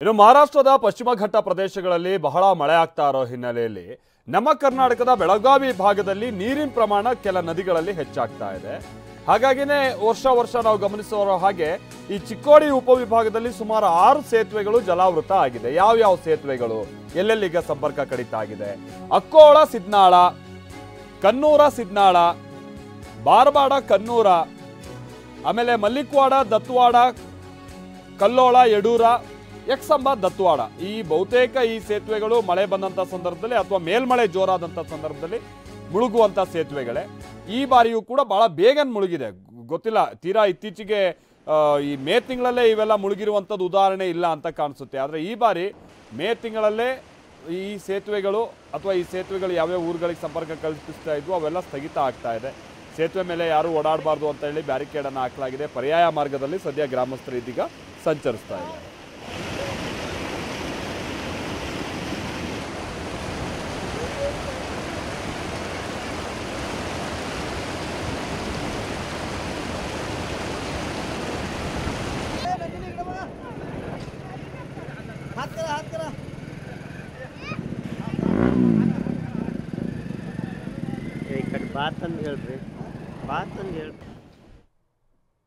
ಇನ್ನು ಮಹಾರಾಷ್ಟ್ರದ ಪಶ್ಚಿಮ ಘಟ್ಟ ಪ್ರದೇಶಗಳಲ್ಲಿ ಬಹಳ ಮಳೆ ಆಗ್ತಾ ಇರೋ ಹಿನ್ನೆಲೆಯಲ್ಲಿ ನಮ್ಮ ಕರ್ನಾಟಕದ ಬೆಳಗಾವಿ ಭಾಗದಲ್ಲಿ ನೀರಿನ ಪ್ರಮಾಣ ಕೆಲ ನದಿಗಳಲ್ಲಿ ಹೆಚ್ಚಾಗ್ತಾ ಇದೆ. ಹಾಗಾಗಿನೇ ವರ್ಷ ನಾವು ಗಮನಿಸುವ ಹಾಗೆ ಈ ಚಿಕ್ಕೋಡಿ ಉಪವಿಭಾಗದಲ್ಲಿ ಸುಮಾರು 6 ಸೇತುವೆಗಳು ಜಲಾವೃತ ಆಗಿದೆ. ಯಾವ ಸೇತುವೆಗಳು ಎಲ್ಲೆಲ್ಲಿಗ ಸಂಪರ್ಕ ಕಡಿತ ಆಗಿದೆ? ಅಕ್ಕೋಳ ಸಿದ್ನಾಳ, ಕನ್ನೂರ ಸಿದ್ನಾಳ, ಬಾರಬಾಡ ಕನ್ನೂರ, ಆಮೇಲೆ ಮಲ್ಲಿಕ್ವಾಡ ದತ್ವಾಡ, ಕಲ್ಲೋಳ ಯಡೂರ, ಯಕ್ಷಂಬ ದತ್ವಾಡ. ಈ ಬಹುತೇಕ ಈ ಸೇತುವೆಗಳು ಮಳೆ ಬಂದಂಥ ಸಂದರ್ಭದಲ್ಲಿ ಅಥವಾ ಮೇಲ್ಮಳೆ ಜೋರಾದಂಥ ಸಂದರ್ಭದಲ್ಲಿ ಮುಳುಗುವಂಥ ಸೇತುವೆಗಳೇ. ಈ ಬಾರಿಯೂ ಕೂಡ ಬಹಳ ಬೇಗನೆ ಮುಳುಗಿದೆ. ಗೊತ್ತಿಲ್ಲ, ತೀರಾ ಇತ್ತೀಚೆಗೆ ಈ ಮೇ ತಿಂಗಳಲ್ಲೇ ಇವೆಲ್ಲ ಮುಳುಗಿರುವಂಥದ್ದು ಉದಾಹರಣೆ ಇಲ್ಲ ಅಂತ ಕಾಣಿಸುತ್ತೆ. ಆದರೆ ಈ ಬಾರಿ ಮೇ ತಿಂಗಳಲ್ಲೇ ಈ ಸೇತುವೆಗಳು ಅಥವಾ ಈ ಸೇತುವೆಗಳು ಯಾವ್ಯಾವ ಊರುಗಳಿಗೆ ಸಂಪರ್ಕ ಕಲ್ಪಿಸ್ತಾ ಇದ್ವು ಅವೆಲ್ಲ ಸ್ಥಗಿತ ಆಗ್ತಾ ಇದೆ. ಸೇತುವೆ ಮೇಲೆ ಯಾರೂ ಓಡಾಡಬಾರ್ದು ಅಂತ ಹೇಳಿ ಬ್ಯಾರಿಕೇಡನ್ನು ಹಾಕಲಾಗಿದೆ. ಪರ್ಯಾಯ ಮಾರ್ಗದಲ್ಲಿ ಸದ್ಯ ಗ್ರಾಮಸ್ಥರು ಇದೀಗ ಸಂಚರಿಸ್ತಾ ಇದ್ದಾರೆ. ಈ ಕಡೆ ಬಾತ್ ಅಂತ ಹೇಳ್ರಿ, ಬಾತ್ ಅಂತ ಹೇಳ್ರಿ.